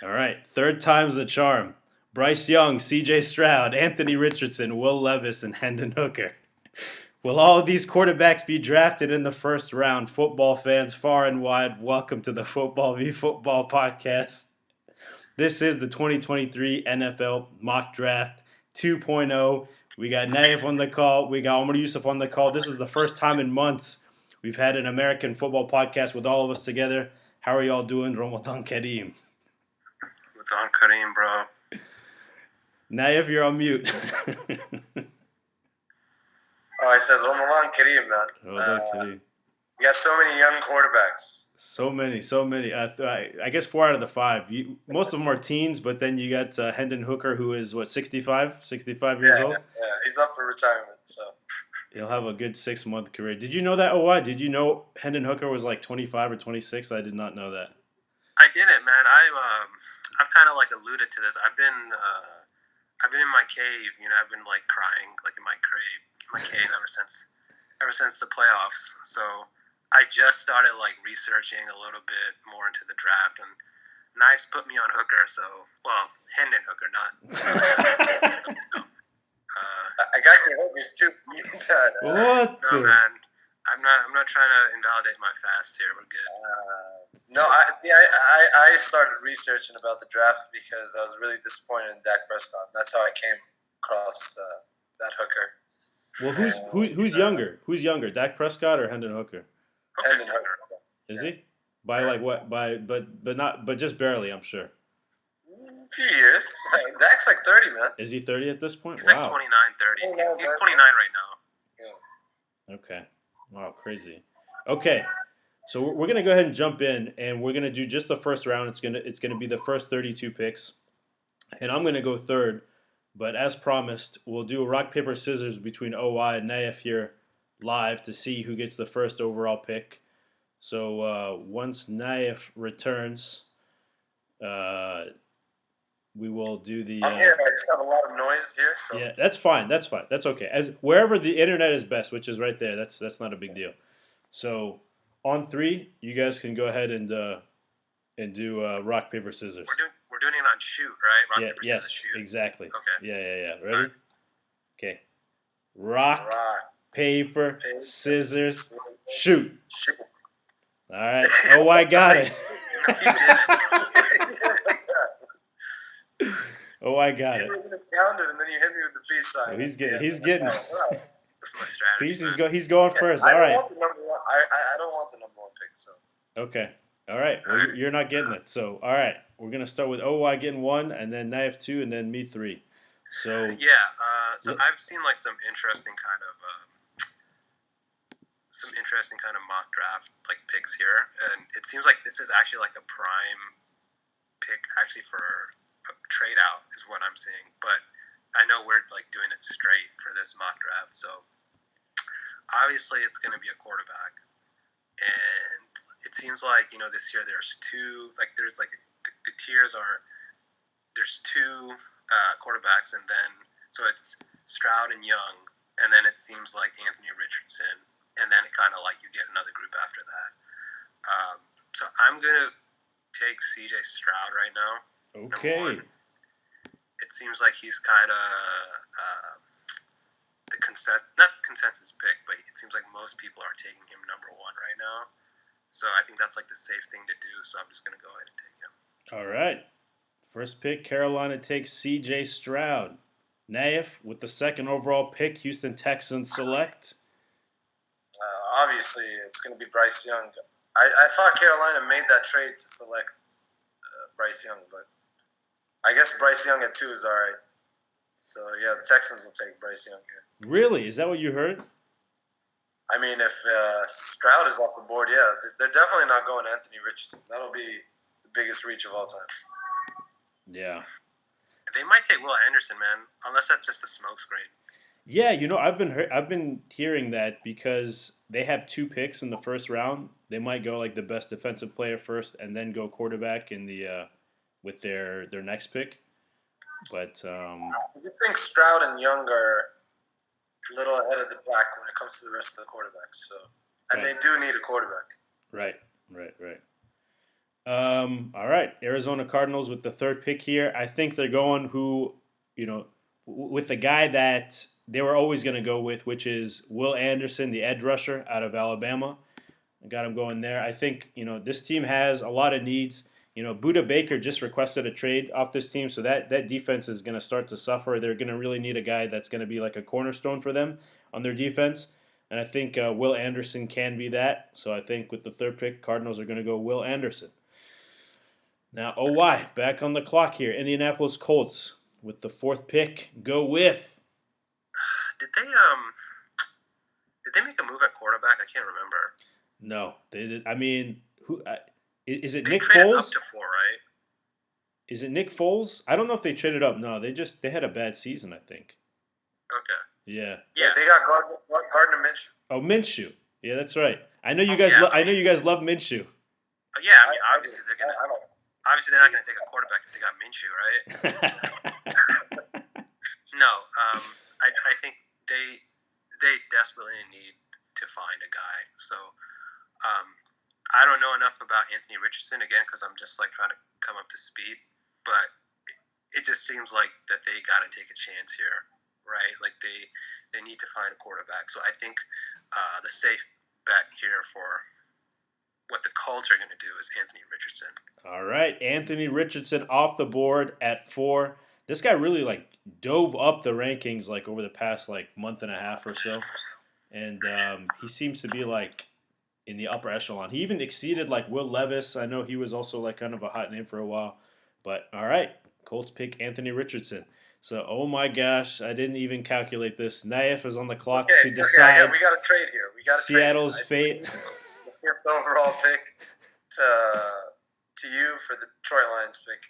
All right, third time's the charm. Bryce Young, C.J. Stroud, Anthony Richardson, Will Levis, and Hendon Hooker. Will all of these quarterbacks be drafted in the first round? Football fans far and wide, welcome to the Football v Football podcast. This is the 2023 NFL Mock Draft 2.0. We got Naif on the call. We got Omar Yusuf on the call. This is the first time in months we've had an American football podcast with all of us together. How are y'all doing? Ramadan Kareem. What's on Kareem, bro? Naif, you're on mute. I said Ramadan Kareem, man. Ramadan Kareem. You got so many young quarterbacks. So many. I guess 4 out of the 5. Most of them are teens, but then you got Hendon Hooker, who is, 65 years old? Yeah, he's up for retirement, so. He'll have a good 6-month career. Did you know that, OY? Did you know Hendon Hooker was like 25 or 26? I did not know that. I didn't, man. I've kind of like alluded to this. I've been in my cave, I've been like crying like in my cave ever since the playoffs. So I just started like researching a little bit more into the draft, and Nice put me on Hooker. So, Hendon Hooker, not. I got your Hookers too. What? No, man. I'm not trying to invalidate my fast here. We're good. I started researching about the draft because I was really disappointed in Dak Prescott. That's how I came across that Hooker. Well, who's younger? Who's younger, Dak Prescott or Hendon Hooker? Hooker's younger. Is he? By like what? But just barely, I'm sure. A few years. Dak's like 30, man. Is he 30 at this point? He's like 29, 30. He's 29 right now. Yeah. Okay. Wow, crazy. Okay, so we're gonna go ahead and jump in, and we're gonna do just the first round. It's gonna be the first 32 picks, and I'm gonna go third. But as promised, we'll do a rock paper scissors between OY and Naif here live to see who gets the first overall pick. So once Naif returns, we will do the. I'm here. I just have a lot of noise here. So. Yeah, that's fine. That's okay. As wherever the internet is best, which is right there. That's not a big deal. So on 3, you guys can go ahead and do rock paper scissors. We're doing it on shoot, right? Rock paper scissors shoot. Exactly. Okay. Yeah. Ready? Right. Okay. Rock, paper, scissors, shoot. All right. Oh, I got it. No, you didn't. Oh, I got it. You counted, and then you hit me with the peace sign. Oh, he's getting it. That's my strategy. He's going first. All right. I don't want the number 1 pick. So. Okay. All right. Well, you're not getting it. So, all right. We're gonna start with OY getting 1, and then Naif 2, and then me 3. So. Yeah. So I've seen like some interesting kind of mock draft like picks here, and it seems like this is actually like a prime pick actually for a trade out is what I'm seeing, but I know we're like doing it straight for this mock draft, so obviously it's going to be a quarterback, and it seems like this year there's the tiers are there's 2 quarterbacks, and then so it's Stroud and Young, and then it seems like Anthony Richardson, and then it kind of like you get another group after that. So I'm gonna take C.J. Stroud right now. Okay. It seems like he's kind of not consensus pick, but it seems like most people are taking him number 1 right now. So I think that's like the safe thing to do. So I'm just going to go ahead and take him. All right. First pick, Carolina takes C.J. Stroud. Naif with the 2nd overall pick, Houston Texans select. Obviously, it's going to be Bryce Young. I thought Carolina made that trade to select Bryce Young, but I guess Bryce Young at 2 is all right. So, yeah, the Texans will take Bryce Young here. Really? Is that what you heard? I mean, if Stroud is off the board, yeah, they're definitely not going Anthony Richardson. That'll be the biggest reach of all time. Yeah. They might take Will Anderson, man, unless that's just a smokescreen. Yeah, I've been hearing that because they have 2 picks in the first round. They might go like the best defensive player first, and then go quarterback in the with their next pick. But I just think Stroud and Young are a little ahead of the pack when it comes to the rest of the quarterbacks. So, and they do need a quarterback. Right. All right, Arizona Cardinals with the third pick here. I think they're going you know, with the guy that they were always going to go with, which is Will Anderson, the edge rusher out of Alabama. I got him going there. I think this team has a lot of needs. Buda Baker just requested a trade off this team, so that defense is going to start to suffer. They're going to really need a guy that's going to be like a cornerstone for them on their defense. And I think Will Anderson can be that. So I think with the third pick, Cardinals are going to go Will Anderson. Now, OY, back on the clock here. Indianapolis Colts with the fourth pick. Go with. Did they make a move at quarterback? I can't remember. No, they did. I mean, who is it? They Nick traded Foles? up to 4, right? Is it Nick Foles? I don't know if they traded up. No, they had a bad season, I think. Okay. Yeah. Yeah, they got Gardner Minshew. Oh, Minshew. Yeah, that's right. I know you Oh, guys. yeah. I know you guys love Minshew. Yeah, I mean, obviously they're not gonna take a quarterback if they got Minshew, right? No, I think they desperately need to find a guy. So, I don't know enough about Anthony Richardson again because I'm just like trying to come up to speed. But it just seems like that they got to take a chance here, right? Like they need to find a quarterback. So I think the safe bet here for what the Colts are going to do is Anthony Richardson. All right, Anthony Richardson off the board at 4. This guy really dove up the rankings over the past month and a half or so, and he seems to be in the upper echelon. He even exceeded Will Levis. I know he was also kind of a hot name for a while, but all right, Colts pick Anthony Richardson. So, oh my gosh, I didn't even calculate this. Naif is on the clock to decide. Okay, we got a trade here. Seattle's fate. The fifth overall pick to you for the Detroit Lions pick.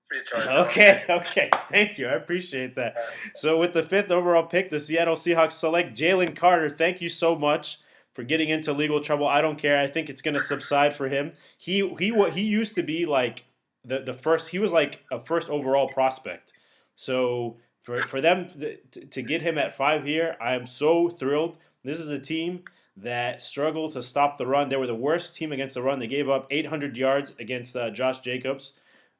Free of charge. Okay. Thank you. I appreciate that. So with the 5th overall pick, the Seattle Seahawks select Jalen Carter. Thank you so much for getting into legal trouble. I don't care. I think it's going to subside for him. He used to be the first. He was a first overall prospect. So for them to get him at 5 here, I am so thrilled. This is a team that struggled to stop the run. They were the worst team against the run. They gave up 800 yards against Josh Jacobs.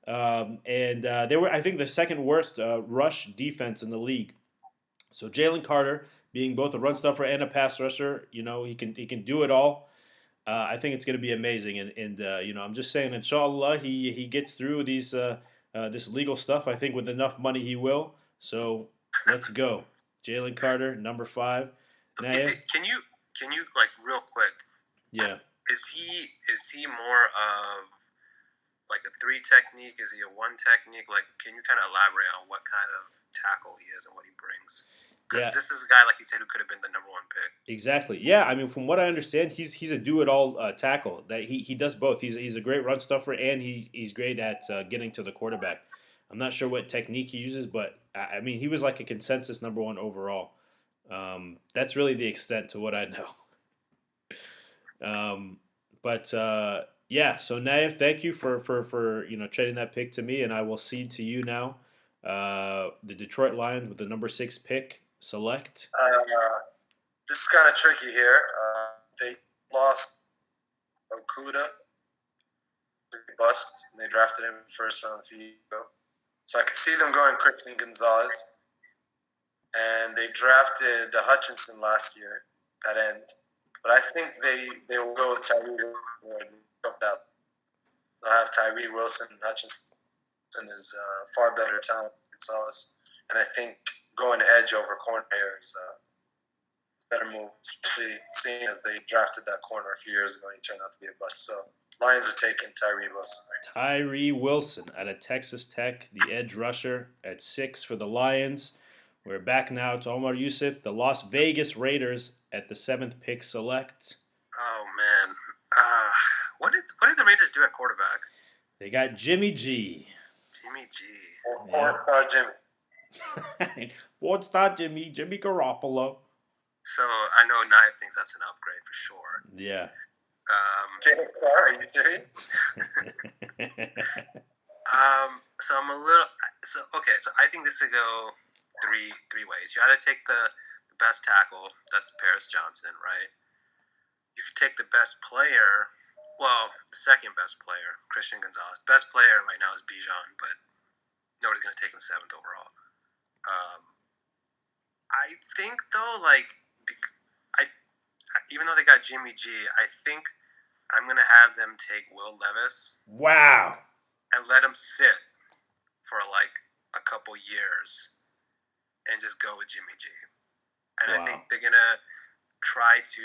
And they were, I think, the second worst rush defense in the league. So Jalen Carter, being both a run stuffer and a pass rusher, he can do it all. I think it's going to be amazing, and I'm just saying, inshallah, he gets through this legal stuff. I think with enough money he will. So let's go, Jalen Carter, number 5. Can you real quick? Yeah. Is he more of a 3 technique? Is he a 1 technique? Can you kind of elaborate on what kind of tackle he is and what he brings? Because this is a guy, like you said, who could have been the number 1 pick. Exactly. Yeah. I mean, from what I understand, he's a do-it-all tackle. That he does both. He's a great run stuffer and he's great at getting to the quarterback. I'm not sure what technique he uses, but I mean, he was a consensus number 1 overall. That's really the extent to what I know. Yeah, so Naif, thank you for trading that pick to me, and I will cede to you now. The Detroit Lions with the number 6 pick select. This is kind of tricky here. They lost Okuda. They bust, and they drafted him first round a few years ago. So I could see them going Christian Gonzalez. And they drafted Hutchinson last year at end. But I think they will go with Tyree Wilson. So I have Tyree Wilson. Hutchinson is far better talent than Gonzalez. And I think going edge over corner here is a better move, especially seeing as they drafted that corner a few years ago and he turned out to be a bust. So Lions are taking Tyree Wilson. Tyree Wilson out of Texas Tech, the edge rusher at 6 for the Lions. We're back now to Omar Yusuf, the Las Vegas Raiders at the 7th pick select. Oh man, what did the Raiders do at quarterback? They got Jimmy G. Jimmy G. Four-star Jimmy. 4-star Jimmy Garoppolo. So I know Naif thinks that's an upgrade for sure. Yeah. Are you serious? So I'm a little. So I think this would go three ways. You either take the best tackle, that's Paris Johnson, right? You could take the best player. well, the second best player, Christian Gonzalez. Best player right now is Bijan, but nobody's going to take him 7th overall. I think, though, even though they got Jimmy G, I think I'm going to have them take Will Levis. Wow. And let him sit for, a couple years and just go with Jimmy G. And I think they're going to try to,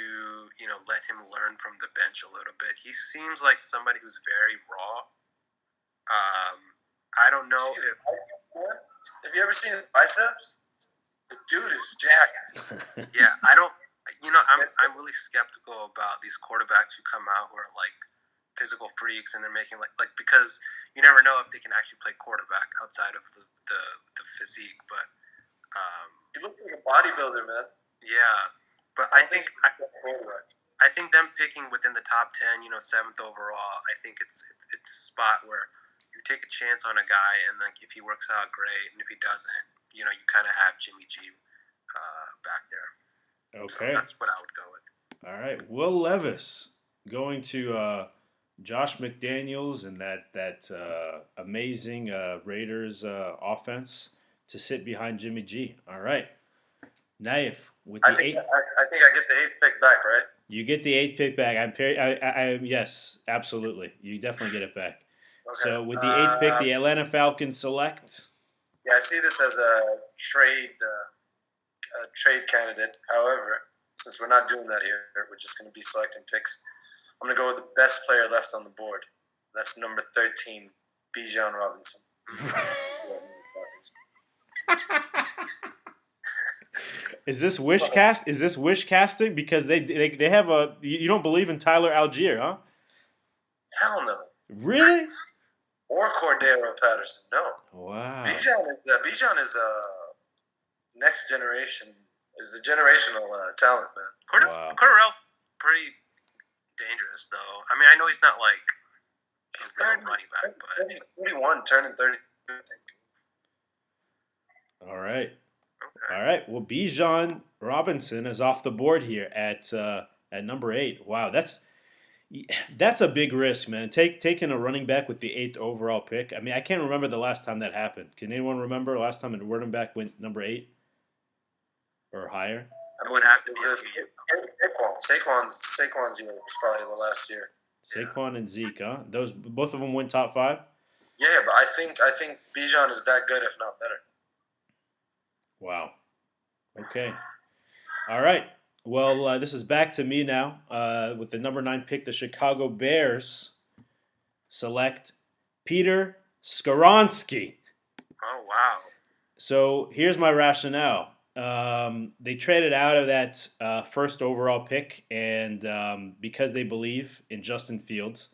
let him learn from the bench a little bit. He seems like somebody who's very raw. I don't know if... Have you ever seen his biceps? The dude is jacked. Yeah, I don't... I'm really skeptical about these quarterbacks who come out who are, physical freaks and they're making, because you never know if they can actually play quarterback outside of the physique, but... He looks like a bodybuilder, man. Yeah, but I think them picking within the top 10, 7th overall, I think it's a spot where you take a chance on a guy, and if he works out, great, and if he doesn't, you kind of have Jimmy G back there. Okay, so that's what I would go with. All right, Will Levis going to Josh McDaniels and that amazing Raiders offense to sit behind Jimmy G. All right. Naif with the I think I get the 8th pick back, right? You get the 8th pick back. Yes, absolutely. You definitely get it back. Okay. So with the 8th pick, the Atlanta Falcons select. Yeah, I see this as a trade candidate. However, since we're not doing that here, we're just going to be selecting picks. I'm going to go with the best player left on the board. That's number 13, Bijon Robinson. Is this wish cast? Is this wish casting? Because they have a. You don't believe in Tyler Allgeier, huh? Hell no. Really? Or Cordero Patterson? No. Wow. Bijon is a next generation. Is a generational talent, man. Cordero pretty dangerous, though. I mean, I know he's not he's a real running back, but 31, turning 30. I think. All right. Okay. All right. Well, Bijon Robinson is off the board here at number 8. Wow, that's a big risk, man. Taking a running back with the 8th overall pick. I mean, I can't remember the last time that happened. Can anyone remember the last time a running back went number 8 or higher? It would have to be Saquon's year was probably the last year. Saquon and Zeke, huh? Both of them went top 5. Yeah, but I think Bijon is that good, if not better. Wow. Okay. All right. Well, this is back to me now. With the number 9 pick, the Chicago Bears select Peter Skoronski. Oh, wow. So here's my rationale. They traded out of that first overall pick, and because they believe in Justin Fields,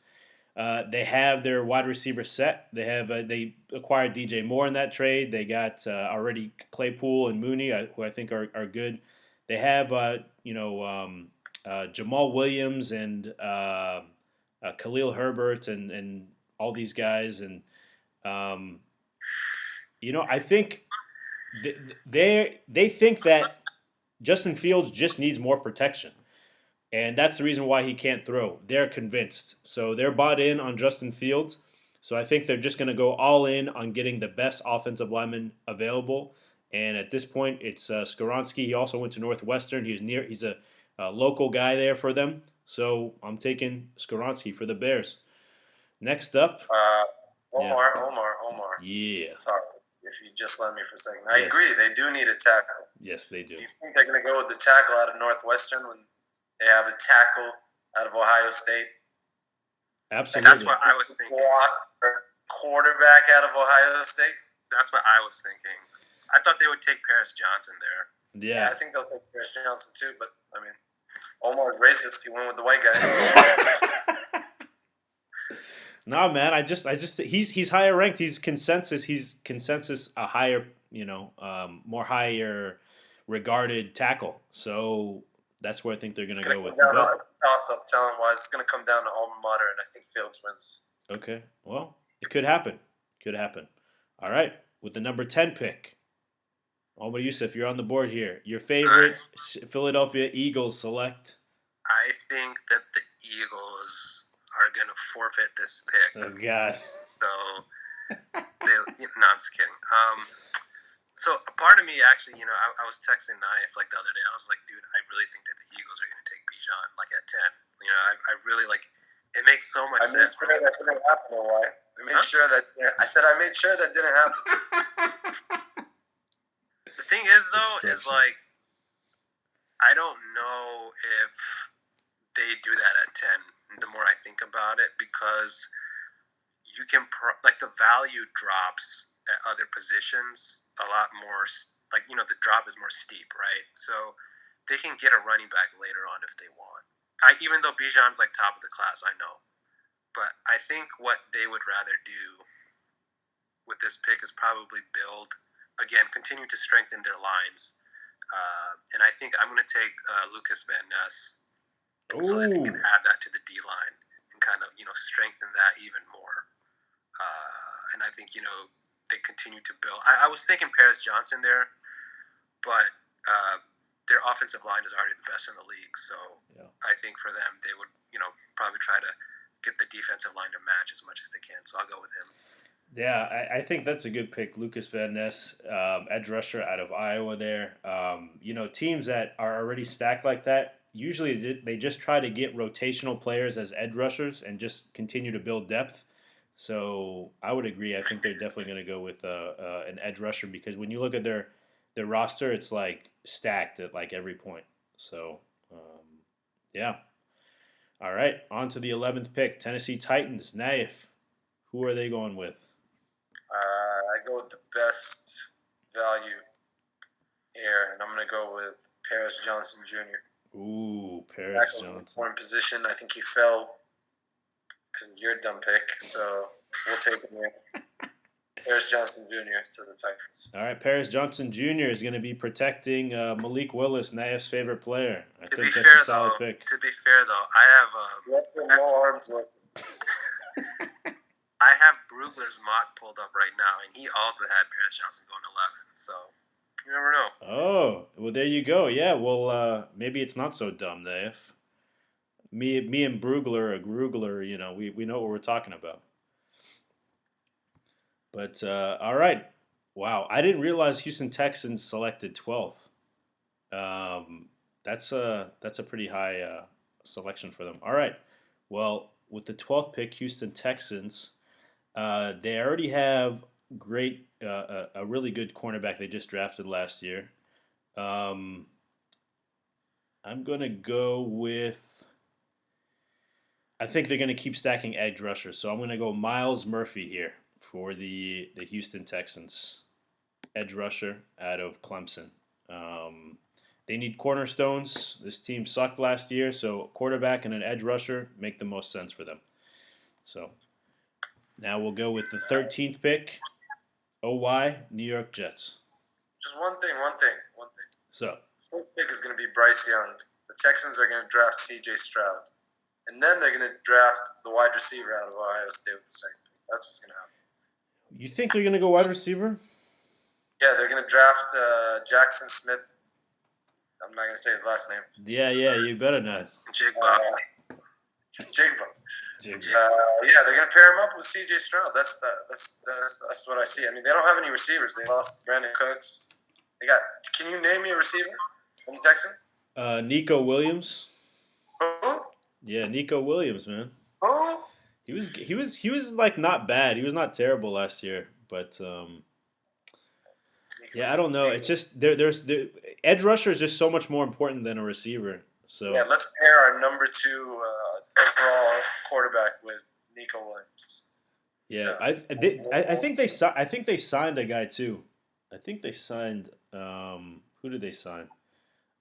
they have their wide receiver set. They acquired DJ Moore in that trade. They got already Claypool and Mooney, who I think are good. They have Jamal Williams and Khalil Herbert and all these guys, and I think they think that Justin Fields just needs more protection. And that's the reason why he can't throw. They're convinced. So they're bought in on Justin Fields. So I think they're just going to go all in on getting the best offensive lineman available. And at this point, it's Skoronski. He also went to Northwestern. He's a local guy there for them. So I'm taking Skoronski for the Bears. Next up. Omar. Yeah. Sorry, if you just let me for a second. I agree. They do need a tackle. Yes, they do. Do you think they're going to go with the tackle out of Northwestern when they have a tackle out of Ohio State? Absolutely. That's what I was thinking. Quarterback out of Ohio State? That's what I was thinking. I thought they would take Paris Johnson there. Yeah. I think they'll take Paris Johnson too, but I mean, Omar's racist. He went with the white guy. Nah, man. I just he's higher ranked. He's consensus a higher, more higher regarded tackle. So that's where I think they're going to go with. Toss-up talent-wise, it's going to come down to alma mater, and I think Fields wins. Okay. Well, it could happen. All right. With the number 10 pick, Omar Yusuf, you're on the board here. Your favorite Philadelphia Eagles select? I think that the Eagles are going to forfeit this pick. Oh, God. So, no, I'm just kidding. So a part of me actually, I was texting Naif like the other day. I was like, dude, I really think that the Eagles are going to take Bijan like at 10. I really like. It makes so much sense for them. That didn't happen. Why? I made sure that didn't happen. The thing is, though, is like, I don't know if they do that at 10. The more I think about it, because you can the value drops at other positions a lot more. Like, the drop is more steep, right? So they can get a running back later on if they want. Even though Bijan's like top of the class, I know. But I think what they would rather do with this pick is probably continue to strengthen their lines. And I think I'm going to take Lucas Van Ness so that they can add that to the D line and kind of, strengthen that even more. And I think, they continue to build. I was thinking Paris Johnson there, but their offensive line is already the best in the league. So I think for them, they would, probably try to get the defensive line to match as much as they can. So I'll go with him. Yeah, I think that's a good pick. Lucas Van Ness, edge rusher out of Iowa there. Teams that are already stacked like that, usually they just try to get rotational players as edge rushers and just continue to build depth. So I would agree. I think they're definitely going to go with an edge rusher because when you look at their roster, it's like stacked at like every point. So, yeah. All right, on to the 11th pick, Tennessee Titans. Naif, who are they going with? I go with the best value here, and I'm going to go with Paris Johnson Jr. Ooh, Paris Johnson. One position. I think he fell because of your dumb pick, so we'll take him here. Paris Johnson Jr. to the Titans. All right, Paris Johnson Jr. is going to be protecting Malik Willis, Naif's favorite player. To be fair, though, I have no arms with I have Brugler's mock pulled up right now, and he also had Paris Johnson going 11. So you never know. Oh, well, there you go. Yeah, well, maybe it's not so dumb, Naif. Me and Brugler, we know what we're talking about. But all right, wow! I didn't realize Houston Texans selected 12th. That's a pretty high selection for them. All right, well, with the 12th pick, Houston Texans, they already have a really good cornerback they just drafted last year. I'm gonna go with. I think they're gonna keep stacking edge rushers, so I'm gonna go Myles Murphy here for the Houston Texans, edge rusher out of Clemson. They need cornerstones. This team sucked last year, so a quarterback and an edge rusher make the most sense for them. So now we'll go with the 13th pick, OY, New York Jets. Just one thing. So The 4th pick is going to be Bryce Young. The Texans are going to draft C.J. Stroud. And then they're going to draft the wide receiver out of Ohio State with the 2nd pick. That's what's going to happen. you think they're going to go wide receiver? Yeah, they're going to draft Jaxon Smith. I'm not going to say his last name. Yeah, you better not. Jigba. Jigba. Yeah, they're going to pair him up with C.J. Stroud. That's what I see. I mean, they don't have any receivers. They lost Brandon Cooks. Can you name me a receiver from the Texans? Nico Williams. Who? Yeah, Nico Williams, man. Who? He was like not bad. He was not terrible last year, but yeah, I don't know. It's just there's edge rusher is just so much more important than a receiver. So yeah, let's pair our number 2 overall quarterback with Nico Williams. Yeah, I think they signed a guy too. I think they signed who did they sign?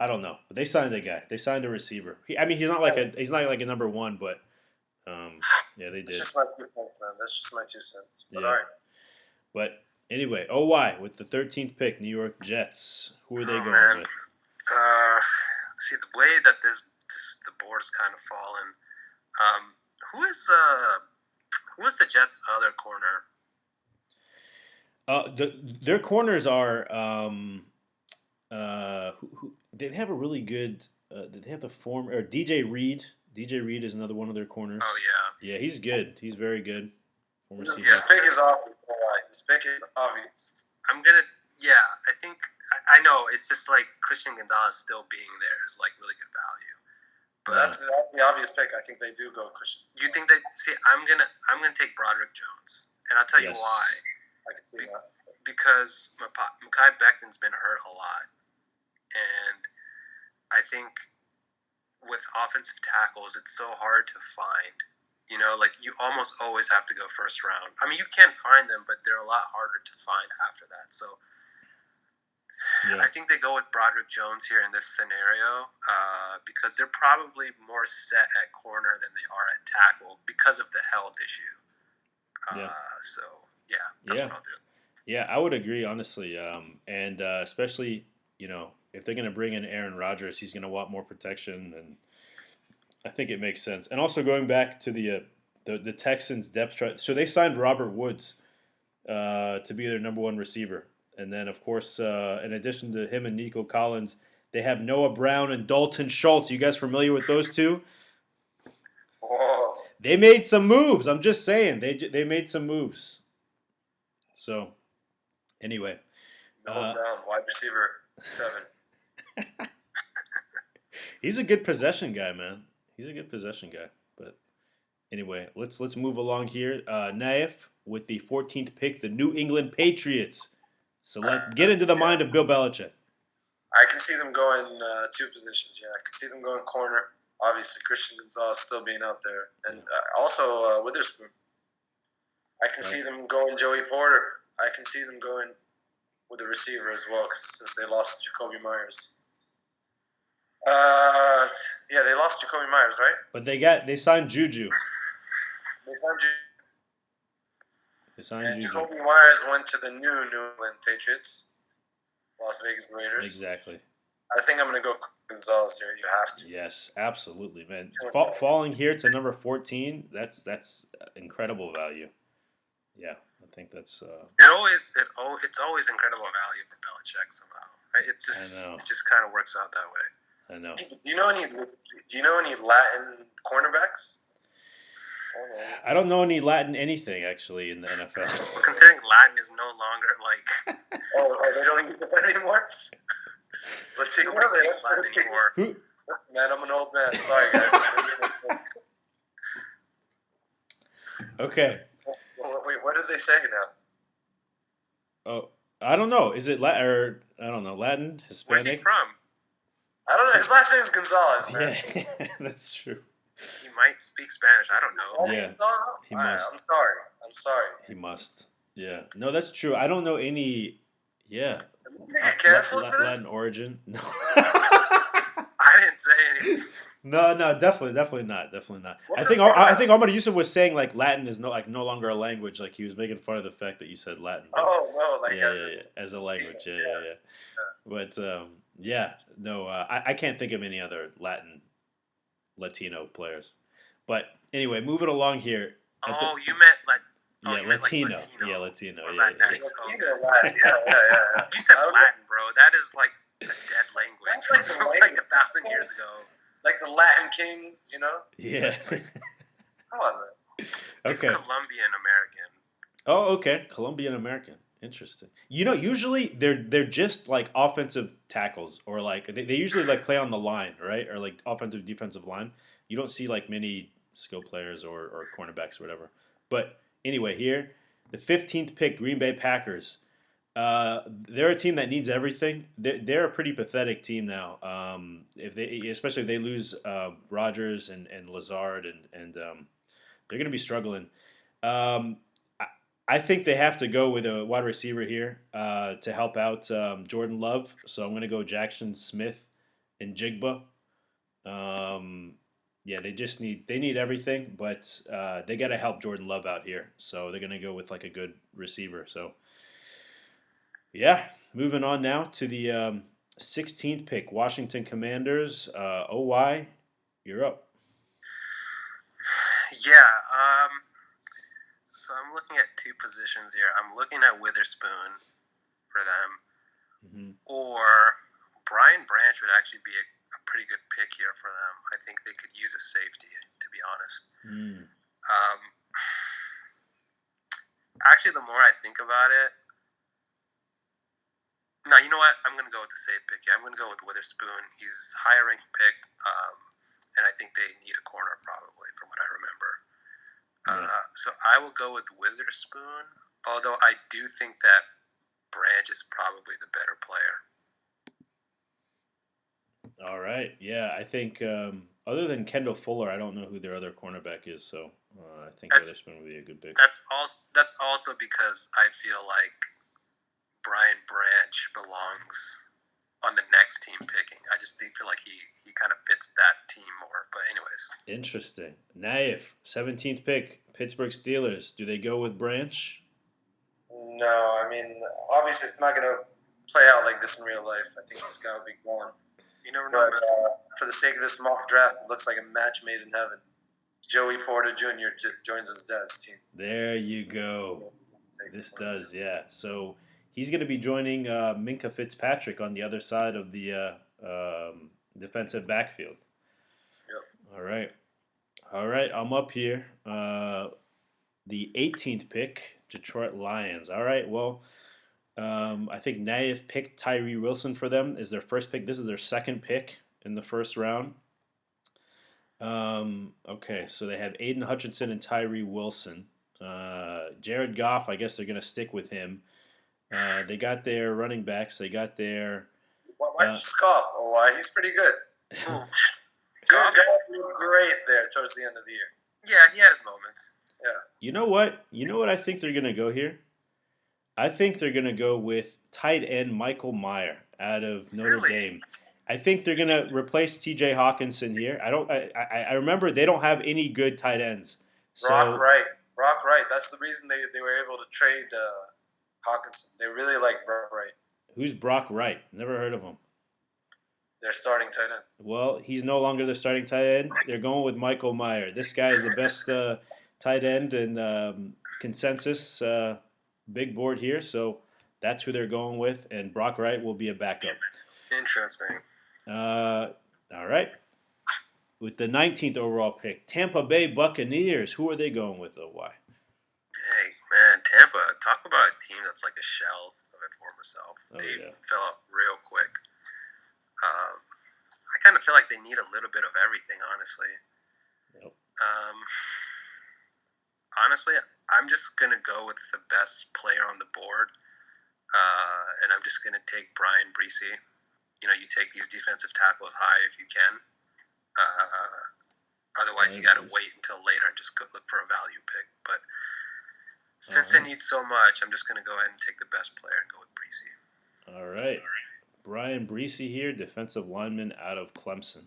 I don't know, but they signed a guy. They signed a receiver. He's not like a number 1, but yeah, they did. That's just my 2 cents, man. That's just my 2 cents. But yeah. all right. But anyway, OY with the 13th pick, New York Jets. Who are they going with? See the way that the board's kind of fallen. Who is the Jets' other corner? Their corners are they have a really good. They have the former DJ Reed. DJ Reed is another one of their corners. Oh yeah. Yeah, he's good. He's very good. Former His Seahawks. pick is obvious. His pick is obvious. I think I know it's just like Christian Gonzalez still being there is like really good value. But That's the obvious pick. I think they do go Christian. you think they see? I'm gonna take Broderick Jones, and I'll tell you Yes. why. I can see that. Because Mekhi Becton's been hurt a lot, and I think with offensive tackles, it's so hard to find. You know, like you almost always have to go first round. I mean, you can find them, but they're a lot harder to find after that. So Yeah. I think they go with Broderick Jones here in this scenario because they're probably more set at corner than they are at tackle because of the health issue. So, that's what I'll do. Yeah, I would agree, honestly. And especially, if they're going to bring in Aaron Rodgers, he's going to want more protection, and I think it makes sense. And also going back to the Texans depth chart, so they signed Robert Woods to be their number one receiver. And then, of course, in addition to him and Nico Collins, they have Noah Brown and Dalton Schultz. You guys familiar with those two? Whoa. They made some moves. I'm just saying. They made some moves. So, anyway. Noah Brown, wide receiver 7. He's a good possession guy, man. He's a good possession guy. But anyway, let's move along here. Naif with the 14th pick, the New England Patriots. So get into the mind of Bill Belichick. I can see them going 2 positions. Yeah, I can see them going corner. Obviously, Christian Gonzalez still being out there, and also Witherspoon. I can see them going Joey Porter. I can see them going with a receiver as well, since they lost Jacoby Myers. They lost Jacoby Myers, right? But they signed Juju. They signed Juju. Jacoby Myers went to the New England Patriots, Las Vegas Raiders. Exactly. I think I'm going to go Gonzalez here. You have to. Yes, absolutely, man. Falling here to number 14, that's incredible value. Yeah, I think that's. It's always incredible value for Belichick somehow. Right? It just kind of works out that way. I know. Do you know any Latin cornerbacks? I don't know any Latin anything actually in the NFL. Well, considering Latin is no longer like. They don't even do that anymore. Let's see. Nobody speaks Latin anymore. Who? Man, I'm an old man. Sorry, guys. Okay. Wait, what did they say now? Oh, I don't know. Is it Latin or I don't know Latin, Hispanic? Where's he from? I don't know. His last name's Gonzalez, man. Yeah, that's true. He might speak Spanish. I don't know. Yeah, he must. I'm sorry. He must. Yeah. No, that's true. I don't know any. Yeah. Get canceled for Latin this? origin. No. I didn't say anything. No, definitely not. I think Omar Yusuf was saying like Latin is no longer a language. Like he was making fun of the fact that you said Latin. As a language. Yeah. But I can't think of any other Latino players. But anyway, moving along here. You meant Latino. Latino. Yeah, Latino. Or Yeah. Latinx. Yeah. You said Latin, bro. That is like a dead language That's from like like 1,000 years ago. Like the Latin Kings, you know? Yeah. Come on, man. He's Okay. Colombian American. Oh, okay. Colombian American. Interesting. Usually they're just like offensive tackles, or like they usually like play on the line, right? Or like offensive defensive line. You don't see like many skill players or cornerbacks or whatever. But anyway, here the 15th pick, Green Bay Packers. They're a team that needs everything. They're a pretty pathetic team now. Especially if they lose Rodgers and Lazard, and they're going to be struggling. I think they have to go with a wide receiver here to help out Jordan Love. So I'm going to go Jaxon Smith-Njigba. They need everything, but they got to help Jordan Love out here. So they're going to go with like a good receiver. So. Yeah, moving on now to the 16th pick, Washington Commanders. OY, you're up. Yeah. So I'm looking at 2 positions here. I'm looking at Witherspoon for them, or Brian Branch would actually be a pretty good pick here for them. I think they could use a safety, to be honest. Actually, the more I think about it, no, you know what? I'm going to go with the safe pick. Yeah, I'm going to go with Witherspoon. He's higher ranked pick, and I think they need a corner probably, from what I remember. So I will go with Witherspoon, although I do think that Branch is probably the better player. All right. Yeah, I think other than Kendall Fuller, I don't know who their other cornerback is. So I think Witherspoon would be a good pick. That's also because I feel like Brian Branch belongs on the next team picking. I just feel like he kind of fits that team more. But anyways. Interesting. Naif, 17th pick, Pittsburgh Steelers. Do they go with Branch? No, I mean, obviously it's not going to play out like this in real life. I think this guy will be gone. You never know. But for the sake of this mock draft, it looks like a match made in heaven. Joey Porter Jr. Joins his dad's team. There you go. This does, yeah. So he's going to be joining Minkah Fitzpatrick on the other side of the defensive backfield. Yep. All right. I'm up here. The 18th pick, Detroit Lions. All right. Well, I think Naif picked Tyree Wilson for them as their first pick. This is their second pick in the first round. Okay, so they have Aiden Hutchinson and Tyree Wilson. Jared Goff, I guess they're going to stick with him. They got their running backs. They got their... Why you scoff? Oh, he's pretty good. Jared Goff looked great there towards the end of the year. Yeah, he had his moments. Yeah. You know what I think they're going to go here? I think they're going to go with tight end Michael Mayer out of Notre Dame. I think they're going to replace T.J. Hawkinson here. I remember they don't have any good tight ends. So, Brock Wright. That's the reason they were able to trade Hawkinson. They really like Brock Wright. Who's Brock Wright? Never heard of him. Their starting tight end. Well, he's no longer the starting tight end. They're going with Michael Mayer. This guy is the best tight end in consensus big board here. So that's who they're going with. And Brock Wright will be a backup. Interesting. All right. With the 19th overall pick, Tampa Bay Buccaneers. Who are they going with, though? Why? Hey, man, Tampa. Talk about a team that's like a shell of their former self. They fell up real quick. I kind of feel like they need a little bit of everything, honestly. Yep. Honestly, I'm just going to go with the best player on the board, and I'm just going to take Brian Bresee. You know, you take these defensive tackles high if you can. Otherwise, you got to wait until later and just go look for a value pick. But since they need so much, I'm just going to go ahead and take the best player and go with Bresee. All right. Brian Bresee here, defensive lineman out of Clemson.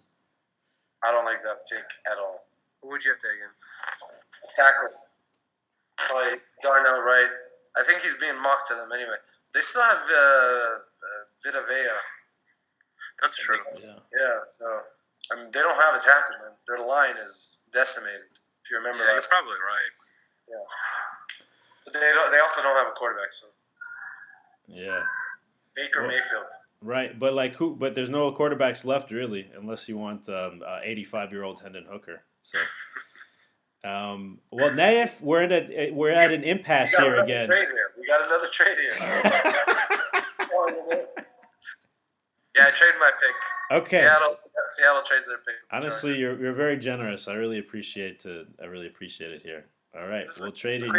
I don't like that pick at all. Who would you have taken? Tackle. Probably Darnell Wright. I think he's being mocked to them anyway. They still have Vita Vea. That's true. Yeah, so I mean, they don't have a tackle, man. Their line is decimated. If you remember that. You're probably right. Yeah. But they also don't have a quarterback, so. Yeah. Baker Mayfield. Right, but But there's no quarterbacks left really, unless you want the 85-year-old Hendon Hooker. So, well, Naif, we're at an impasse here again. We got another trade here. Yeah, I traded my pick. Okay. Seattle trades their pick. Honestly, you're very generous. I really appreciate it here. All right, we'll trade it,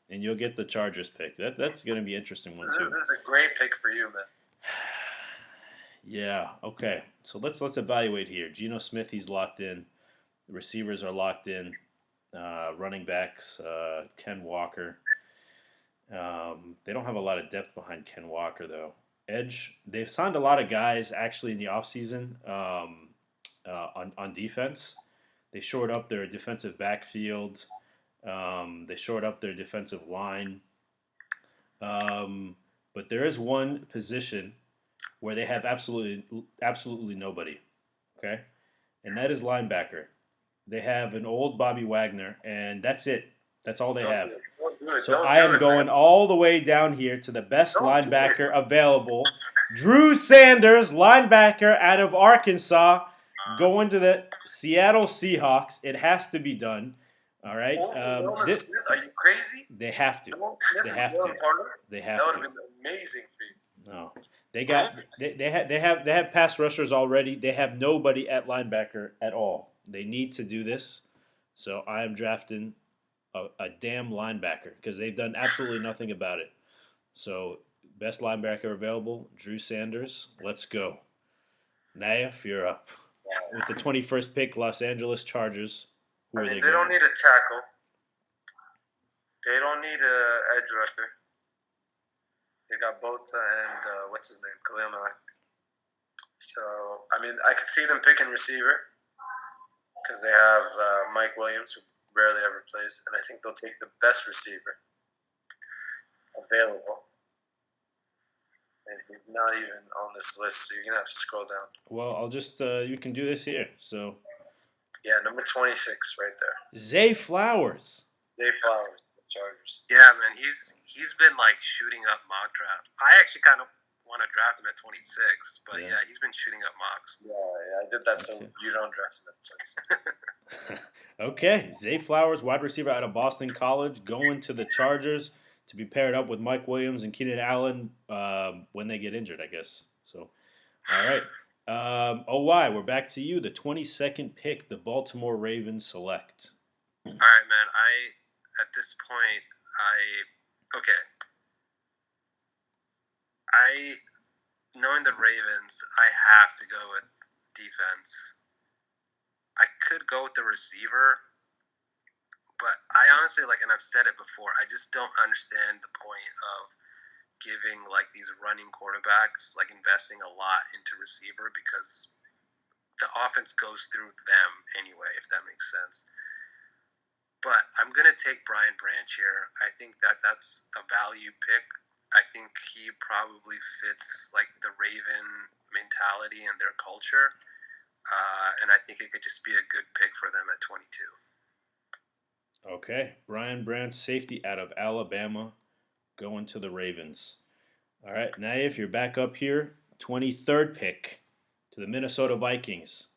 and you'll get the Chargers pick. That's going to be an interesting one too. This is a great pick for you, man. Yeah. Okay. So let's evaluate here. Geno Smith, he's locked in. The receivers are locked in. Running backs, Ken Walker. They don't have a lot of depth behind Ken Walker though. Edge, they've signed a lot of guys actually in the offseason on defense. They shored up their defensive backfield. They shored up their defensive line. But there is one position where they have absolutely nobody, okay? And that is linebacker. They have an old Bobby Wagner, and that's it. That's all they have. Dude, So don't I do am it, going man. all the way down here to the best Don't do linebacker it. available. Drew Sanders, linebacker out of Arkansas, going to the Seattle Seahawks. It has to be done. All right. Over Nolan Smith? Are you crazy? They have to. Nolan Smith They and have Jalen to. Carter? They That have would to. have been amazing for you. No, they have pass rushers already. They have nobody at linebacker at all. They need to do this. So I am drafting a damn linebacker because they've done absolutely nothing about it. So best linebacker available, Drew Sanders. Let's go. Naif, you're up with the 21st pick, Los Angeles Chargers. Who are I mean, they they going? don't need a tackle. They don't need a edge rusher. They got Bosa and what's his name, Khalil Mack. So I mean, I could see them picking receiver because they have Mike Williams, who rarely ever plays, and I think they'll take the best receiver available. And he's not even on this list, so you're gonna have to scroll down. Well, I'll just you can do this here. So Yeah, number 26 right there. Zay Flowers. Zay Flowers, the Chargers. Yeah, man, he's been like shooting up mock draft. I actually kind of want to draft him at 26, but yeah, he's been shooting up mocks. Yeah, I did that so you don't draft him at 26. Okay, Zay Flowers, wide receiver out of Boston College, going to the Chargers to be paired up with Mike Williams and Keenan Allen when they get injured, I guess. So, all right. OY, we're back to you. The 22nd pick, the Baltimore Ravens select. All right, man. At this point, knowing the Ravens, I have to go with defense. I could go with the receiver, but I honestly, and I've said it before, I just don't understand the point of giving these running quarterbacks, investing a lot into receiver, because the offense goes through them anyway, if that makes sense. But I'm going to take Brian Branch here. I think that's a value pick. I think he probably fits the Raven mentality and their culture. And I think it could just be a good pick for them at 22. Okay. Brian Branch, safety out of Alabama, going to the Ravens. All right. Naif, you're back up here. 23rd pick to the Minnesota Vikings.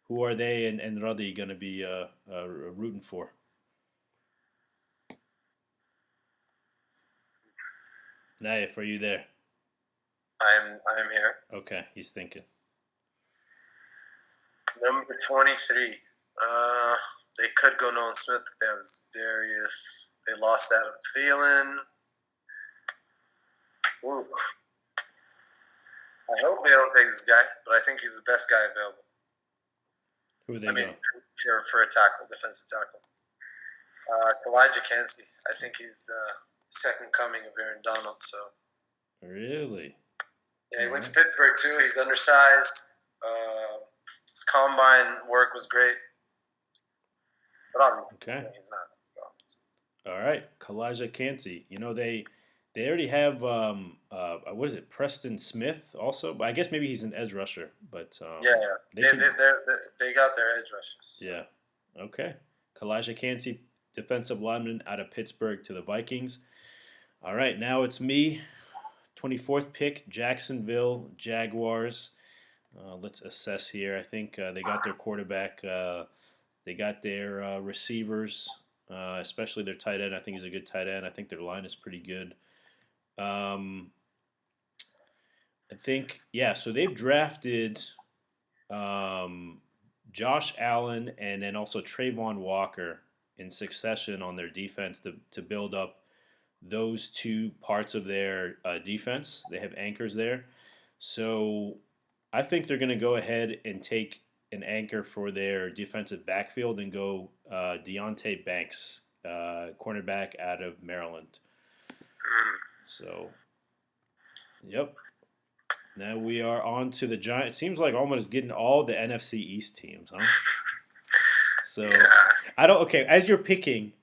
Who are they and are they going to be rooting for? Naif, are you there? I'm here. Okay, he's thinking. Number 23. They could go Nolan Smith, but they have Darius. They lost Adam Thielen. Ooh. I hope they don't take this guy, but I think he's the best guy available. Who are they going? For a tackle, defensive tackle. Elijah Cansey. I think he's the second coming of Aaron Donald. So. Really? Yeah, he went to Pittsburgh too. He's undersized. His combine work was great. But obviously, he's not. All right, Elijah Cansey. They already have what is it, Preston Smith also? I guess maybe he's an edge rusher, but they got their edge rushers. Yeah. Okay. Elijah Cansey, defensive lineman out of Pittsburgh to the Vikings. All right, now it's me. 24th pick, Jacksonville Jaguars. Let's assess here. I think they got their quarterback. They got their receivers, especially their tight end. I think he's a good tight end. I think their line is pretty good. I think, so they've drafted Josh Allen and then also Trayvon Walker in succession on their defense to build up those two parts of their defense. They have anchors there. So I think they're going to go ahead and take an anchor for their defensive backfield and go Deonte Banks, cornerback out of Maryland. So, yep. Now we are on to the Giants. It seems like almost getting all the NFC East teams, huh? So, yeah. As you're picking,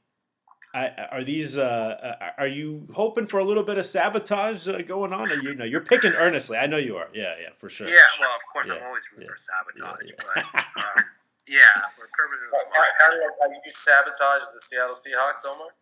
are these? Are you hoping for a little bit of sabotage going on? Or you're picking earnestly. I know you are. Yeah, for sure. Yeah, well, of course, I'm always rooting for sabotage. But for purposes of how do you sabotage the Seattle Seahawks, Omar?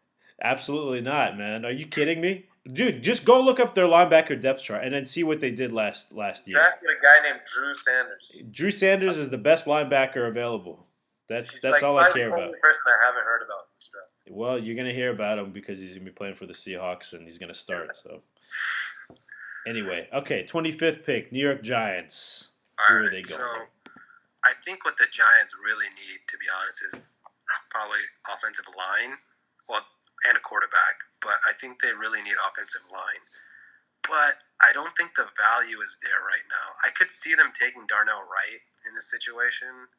Absolutely not, man. Are you kidding me? Dude, just go look up their linebacker depth chart and then see what they did last year. Drafted a guy named Drew Sanders. Drew Sanders is the best linebacker available. He's That's like all I probably care the about. only person I haven't heard about in this draft. Well, you're gonna hear about him because he's gonna be playing for the Seahawks and he's gonna start. So, anyway, okay, 25th pick, New York Giants. Who are they going? So I think what the Giants really need, to be honest, is probably offensive line, well, and a quarterback. But I think they really need offensive line. But I don't think the value is there right now. I could see them taking Darnell Wright in this situation,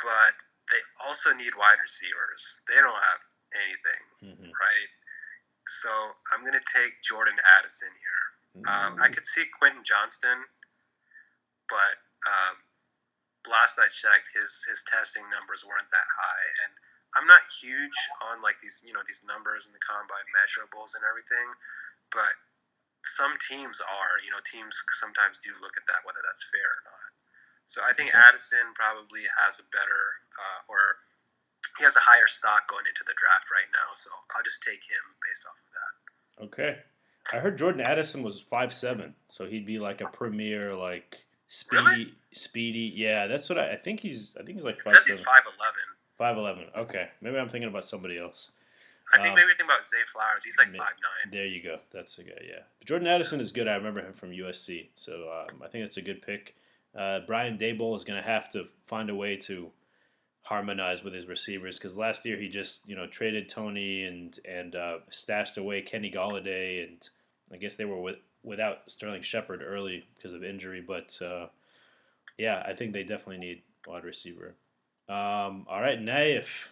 but they also need wide receivers. They don't have anything, right? So I'm going to take Jordan Addison here. I could see Quentin Johnston, but last I checked, his testing numbers weren't that high, and I'm not huge on like these numbers in the combine measurables and everything, but some teams are. Teams sometimes do look at that, whether that's fair or not. So I think Addison probably has a better, or he has a higher stock going into the draft right now. So I'll just take him based off of that. Okay. I heard Jordan Addison was 5'7", so he'd be like a premier, like speedy. Yeah, that's what I think he's like 5'7". It says he's 5'11". 5'11". Okay, maybe I'm thinking about somebody else. I think maybe think about Zay Flowers. He's like 5'9". There you go. That's the guy. Yeah, but Jordan Addison is good. I remember him from USC, so I think that's a good pick. Brian Daboll is going to have to find a way to harmonize with his receivers because last year he just traded Tony and stashed away Kenny Golladay, and I guess they were without Sterling Shepard early because of injury. But yeah, I think they definitely need wide receiver. All right, Naif,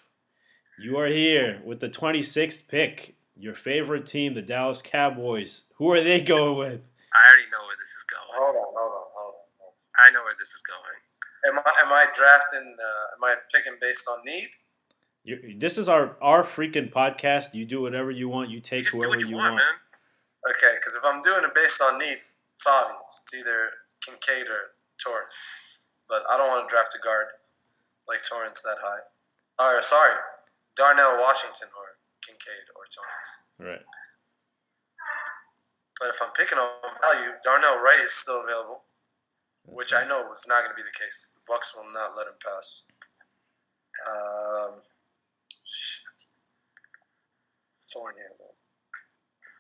you are here with the 26th pick. Your favorite team, the Dallas Cowboys. Who are they going with? I already know where this is going. Hold on. I know where this is going. Am I drafting? Am I picking based on need? This is our freaking podcast. You do whatever you want. You take whoever you want, man. Okay, because if I'm doing it based on need, it's obvious. It's either Kincaid or Torrance. But I don't want to draft a guard like Torrance that high. Or sorry, Darnell Washington or Kincaid or Torrance. Right. But if I'm picking on value, Darnell Wright is still available, which I know is not going to be the case. The Bucs will not let him pass. Shit. Torn here, man.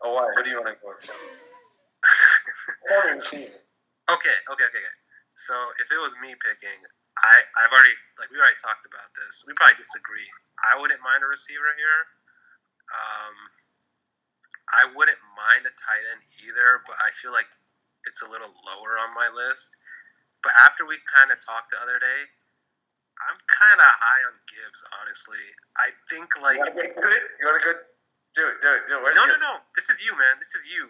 Oh, why? Who do you want to go with? Okay. So if it was me picking, I've already we already talked about this. We probably disagree. I wouldn't mind a receiver here. I wouldn't mind a tight end either, but I feel like it's a little lower on my list. But after we kind of talked the other day, I'm kind of high on Gibbs, honestly. I think like you want to go do it. Where's no. This is you, man. This is you.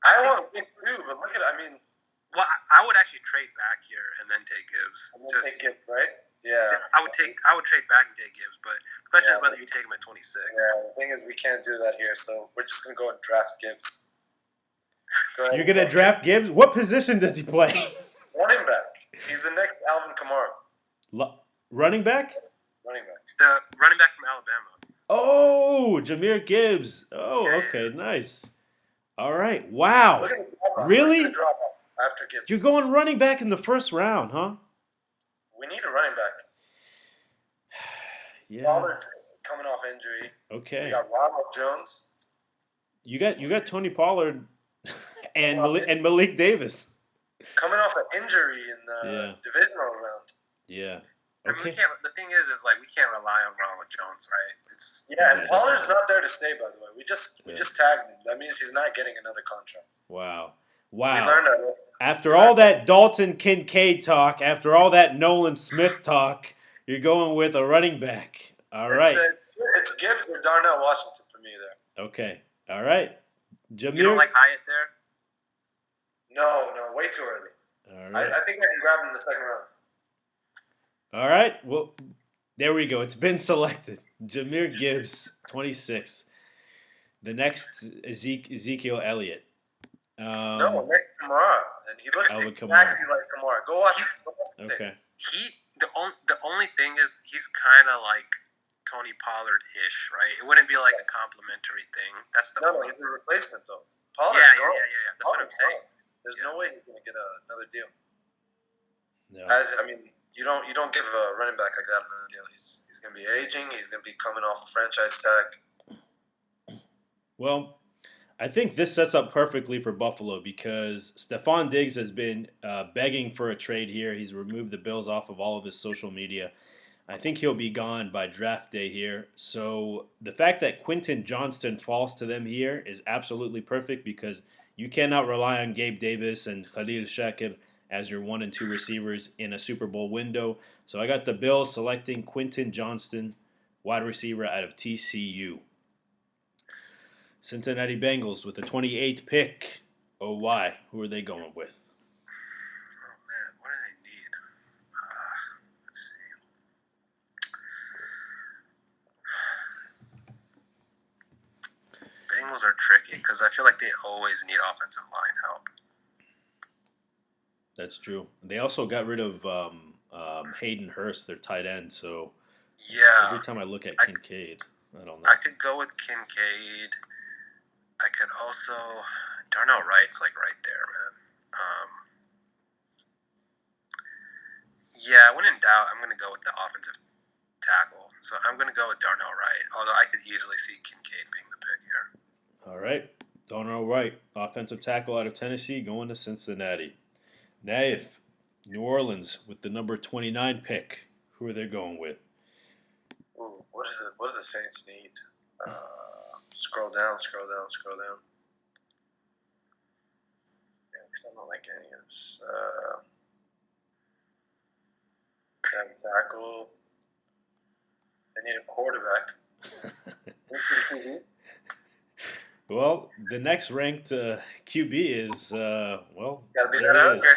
I want Gibbs too, but look at it. I mean, well, I would actually trade back here and then take Gibbs. Take Gibbs, right? Yeah. I would trade back and take Gibbs, but the question is whether you take him at 26. Yeah. The thing is, we can't do that here, so we're just gonna go and draft Gibbs. You're gonna draft Gibbs? What position does he play? Running back. He's the next Alvin Kamara. Running back? Running back. The running back from Alabama. Oh, Jahmyr Gibbs. Oh, okay, nice. All right. Wow. Look at the drop-off. Really? Look at the drop-off after Gibbs. You're going running back in the first round, huh? We need a running back. Yeah. Pollard's coming off injury. Okay. We got Ronald Jones. You got Tony Pollard and Malik Davis. Coming off an injury in the divisional round. Yeah. Okay. I mean, the thing is we can't rely on Ronald Jones, right? And Pollard's not there to stay. By the way, we just tagged him. That means he's not getting another contract. Wow. We learned that. After all that Dalton Kincaid talk, after all that Nolan Smith talk, you're going with a running back. All right. It's Gibbs or Darnell Washington for me there. Okay. All right. Jahmyr? You don't like Hyatt there? No, way too early. All right. I think I can grab him in the second round. All right. Well, there we go. It's been selected. Jahmyr Gibbs, 26. The next Ezekiel Elliott. No, Nick Kamara, and he looks exactly like Kamara. Go watch. Okay. The only thing is he's kind of like Tony Pollard-ish, right? It wouldn't be like a complimentary thing. That's the No, only. he's a replacement though. Yeah, Pollard's yeah, gone. yeah, yeah, yeah. That's what I'm saying. There's Yeah. no way he's gonna get another deal. Yeah. You don't give a running back like that another deal. He's gonna be aging. He's gonna be coming off the franchise tag. Well, I think this sets up perfectly for Buffalo because Stephon Diggs has been begging for a trade here. He's removed the Bills off of all of his social media. I think he'll be gone by draft day here. So the fact that Quentin Johnston falls to them here is absolutely perfect because you cannot rely on Gabe Davis and Khalil Shakir as your 1 and 2 receivers in a Super Bowl window. So I got the Bills selecting Quentin Johnston, wide receiver out of TCU. Cincinnati Bengals with the 28th pick. OY, who are they going with? Oh man, what do they need? Let's see. Bengals are tricky because I feel like they always need offensive line help. That's true. They also got rid of Hayden Hurst, their tight end. So Yeah, every time I look at Kincaid, I don't know. I could go with Kincaid. I could also Darnell Wright's like right there, man. Yeah, when in doubt, I'm gonna go with the offensive tackle. So I'm gonna go with Darnell Wright. Although I could easily see Kincaid being the pick here. All right. Darnell Wright, offensive tackle out of Tennessee, going to Cincinnati. Naif, New Orleans with the number 29 pick. Who are they going with? Ooh, what do the Saints need? Scroll down. Yeah, 'cause I don't like any of this. Tackle. They need a quarterback. Well, the next ranked QB is, Gotta be there that it out there.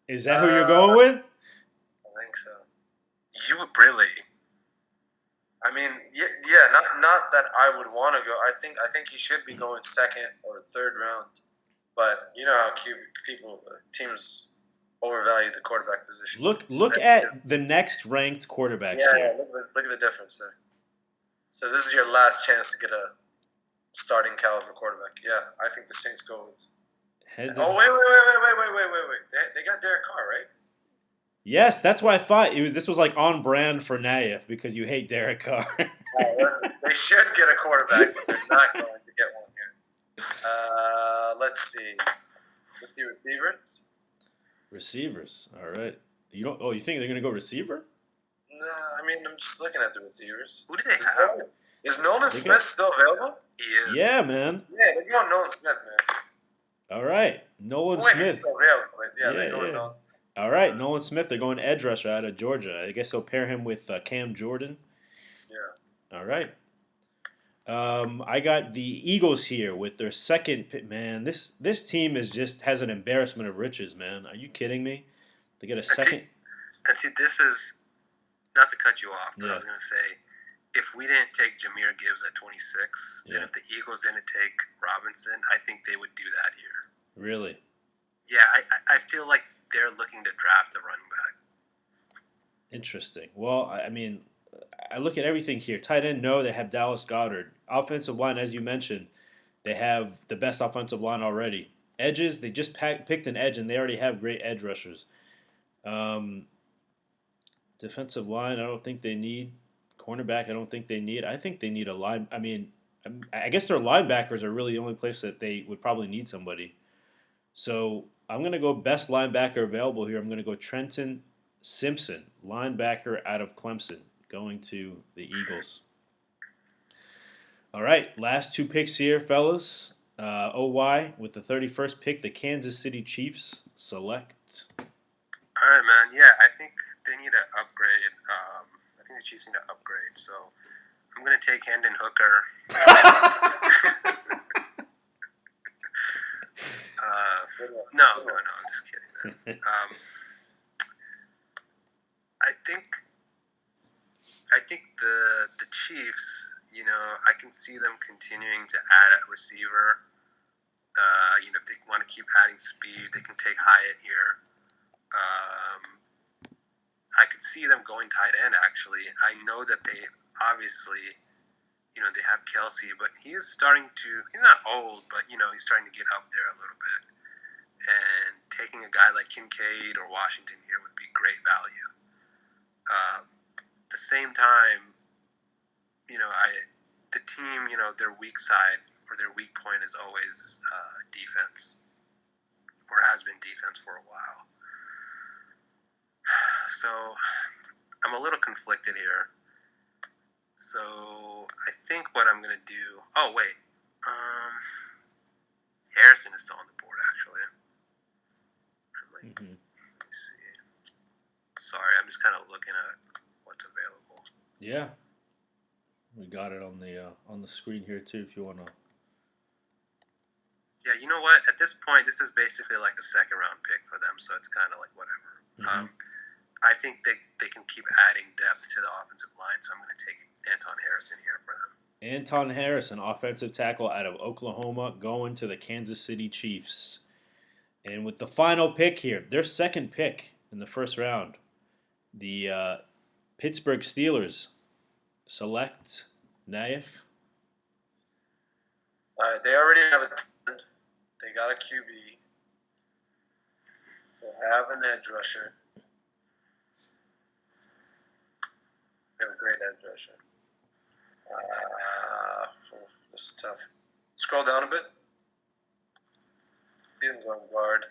Is that who you're going with? I think so. You would really? I mean, yeah, not that I would want to go. I think he should be going second or third round. But you know how teams overvalue the quarterback position. Look at the next ranked quarterbacks Yeah, here. look at the difference there. So this is your last chance to get a starting caliber quarterback. Yeah, I think the Saints go with. Wait. They got Derek Carr, right? Yes, that's why I thought this was like on brand for Naif because you hate Derek Carr. They should get a quarterback, but they're not going to get one here. Let's see receivers. Receivers. All right. You don't. Oh, you think they're gonna go receiver? No, I mean I'm just looking at the receivers. Who do they have? Is Nolan Smith still available? He is. Yeah, man. Yeah, they're going Nolan Smith, man. All right, Nolan Wait, he's Smith. still available. Yeah, they're going Yeah. Nolan. All right, Nolan Smith. They're going edge rusher out of Georgia. I guess they'll pair him with Cam Jordan. Yeah. All right. I got the Eagles here with their second pick. Man, this team has an embarrassment of riches, man. Are you kidding me? They get a second. And see, this is not to cut you off, but Yeah. I was going to say, if we didn't take Jahmyr Gibbs at 26, Yeah. and if the Eagles didn't take Robinson, I think they would do that here. Really? Yeah, I feel like they're looking to draft a running back. Interesting. Well, I mean, I look at everything here. Tight end, no, they have Dallas Goedert. Offensive line, as you mentioned, they have the best offensive line already. Edges, they just picked an edge, and they already have great edge rushers. Defensive line, I don't think they need. Cornerback, I don't think they need. I think they need a line. I mean, I guess their linebackers are really the only place that they would probably need somebody. So I'm going to go best linebacker available here. I'm going to go Trenton Simpson, linebacker out of Clemson, going to the Eagles. All right, last two picks here, fellas. OY with the 31st pick, the Kansas City Chiefs select. All right, man. Yeah, I think they need to upgrade. I think the Chiefs need to upgrade. So I'm going to take Hendon Hooker. No, I'm just kidding, man. I think the Chiefs, I can see them continuing to add at receiver. If they want to keep adding speed, they can take Hyatt here. I could see them going tight end, actually. I know that they obviously, they have Kelsey, but he is starting to, he's not old, but, he's starting to get up there a little bit. And taking a guy like Kincaid or Washington here would be great value. At the same time, the team, their weak side or their weak point is always defense, or has been defense for a while. So I'm a little conflicted here. So I think what I'm going to do... Oh, wait. Harrison is still on the board, actually. Let me see. Sorry, I'm just kind of looking at what's available. Yeah. We got it on the screen here, too, if you want to... Yeah, you know what? At this point, this is basically like a second-round pick for them, so it's kind of like whatever. I think they can keep adding depth to the offensive line, so I'm going to take Anton Harrison here for them. Anton Harrison, offensive tackle out of Oklahoma, going to the Kansas City Chiefs. And with the final pick here, their second pick in the first round, the Pittsburgh Steelers select Naif. All right, they already have a ton. They got a QB. They have an edge rusher. They have a great edge rusher. This is tough. Scroll down a bit. Season's on guard.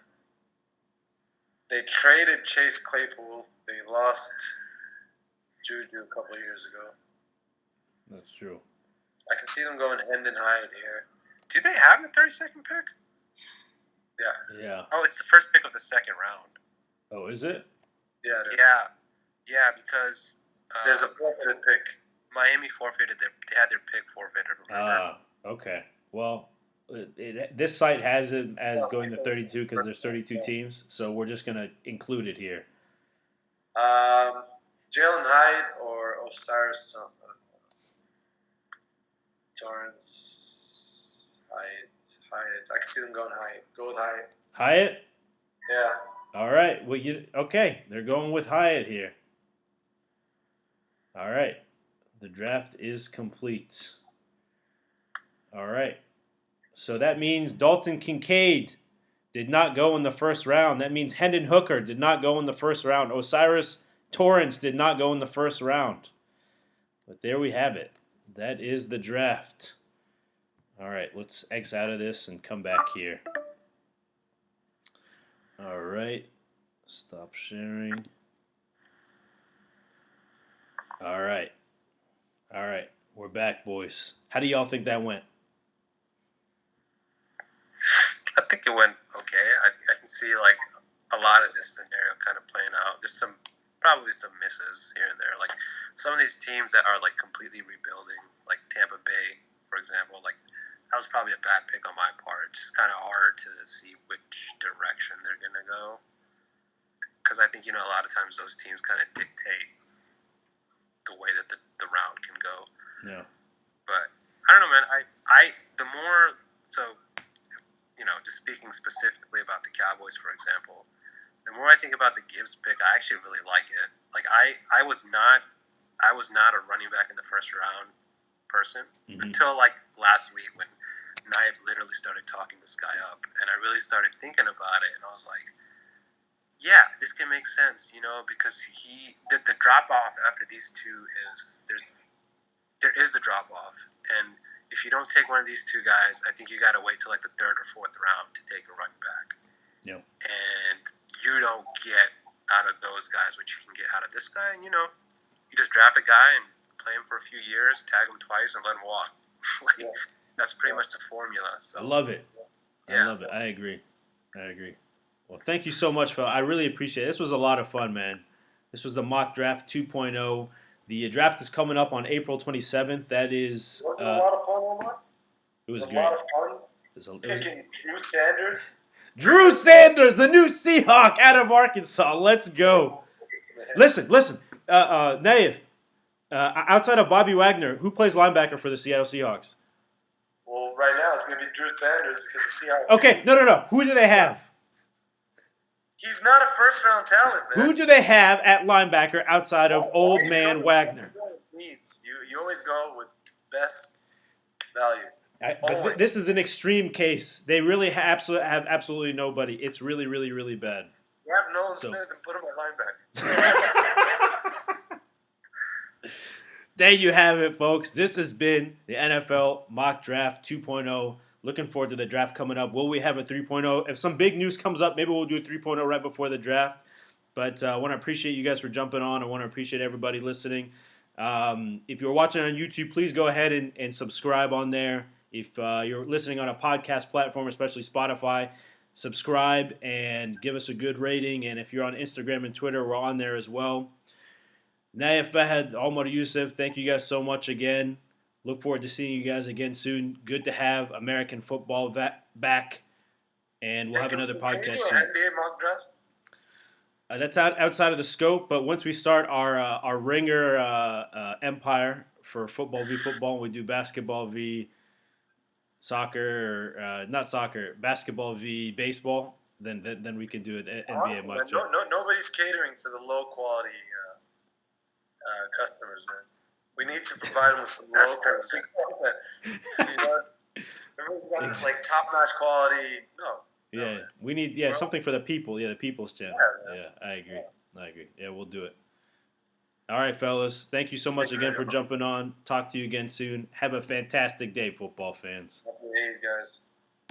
They traded Chase Claypool. They lost Juju a couple of years ago. That's true. I can see them going Hendon Hyatt here. Do they have the 32nd pick? Yeah. Yeah. Oh, it's the first pick of the second round. Oh, is it? Yeah, it is. Yeah, because there's a forfeited pick. Miami forfeited they had their pick forfeited, remember? Okay. Well, this site has it as going to 32 because there's 32 teams, so we're just going to include it here. Jalen Hyatt or Osiris Torrance. Hyatt. I can see them going Hyatt. Go with Hyatt. Hyatt? Yeah. All right. Well, okay. They're going with Hyatt here. All right. The draft is complete. All right. So that means Dalton Kincaid did not go in the first round. That means Hendon Hooker did not go in the first round. Osiris Torrance did not go in the first round. But there we have it. That is the draft. All right. Let's X out of this and come back here. All right. Stop sharing. All right. We're back, boys. How do y'all think that went? I think it went okay. I can see like a lot of this scenario kind of playing out. There's probably some misses here and there. Like some of these teams that are like completely rebuilding, like Tampa Bay, for example, like that was probably a bad pick on my part. It's just kind of hard to see which direction they're going to go. Because I think, a lot of times those teams kind of dictate the way that the round can go. Yeah. But I don't know, man. Just speaking specifically about the Cowboys, for example, the more I think about the Gibbs pick, I actually really like it. Like I was not a running back in the first round person until like last week when Naif literally started talking this guy up, and I really started thinking about it, and I was like, yeah, this can make sense, because the drop off after these two there is a drop off, and if you don't take one of these two guys, I think you got to wait till like the third or fourth round to take a running back. Yeah. And you don't get out of those guys what you can get out of this guy, and you just draft a guy and play him for a few years, tag him twice, and let him walk. That's pretty much the formula. So I love it. Yeah. I love it. I agree. Well, thank you so much, Phil. I really appreciate it. This was a lot of fun, man. This was the mock draft 2.0. The draft is coming up on April 27th. That is. Wasn't a lot of fun, Omar? It was a great. lot of fun. It was Picking Drew Sanders. Drew Sanders, the new Seahawk out of Arkansas. Let's go. Listen. Naif, outside of Bobby Wagner, who plays linebacker for the Seattle Seahawks? Well, right now it's going to be Drew Sanders because the Seahawks. Okay, no. Who do they have? He's not a first-round talent, man. Who do they have at linebacker outside of old man Wagner? You always go with best value. But this is an extreme case. They really have absolutely nobody. It's really, really, really bad. Grab Nolan Smith and put him at linebacker. There you have it, folks. This has been the NFL Mock Draft 2.0. Looking forward to the draft coming up. Will we have a 3.0? If some big news comes up, maybe we'll do a 3.0 right before the draft. But I want to appreciate you guys for jumping on. I want to appreciate everybody listening. If you're watching on YouTube, please go ahead and subscribe on there. If you're listening on a podcast platform, especially Spotify, subscribe and give us a good rating. And if you're on Instagram and Twitter, we're on there as well. Naif, Fahad, Omar Yusuf, thank you guys so much again. Look forward to seeing you guys again soon. Good to have American football back. And we'll have another podcast soon. Can you do an NBA mock draft? That's outside of the scope, but once we start our ringer empire for football v. football, we do basketball v. soccer, or not soccer, basketball v. baseball, then we can do an NBA mock draft. Nobody's catering to the low quality customers, man. We need to provide them with some low quality. Everyone's got this like top notch quality. No. Yeah, we need something for the people. Yeah, the people's channel. Yeah, I agree. Yeah, we'll do it. All right, fellas. Thank you so much again for jumping on. Talk to you again soon. Have a fantastic day, football fans. Hey, guys.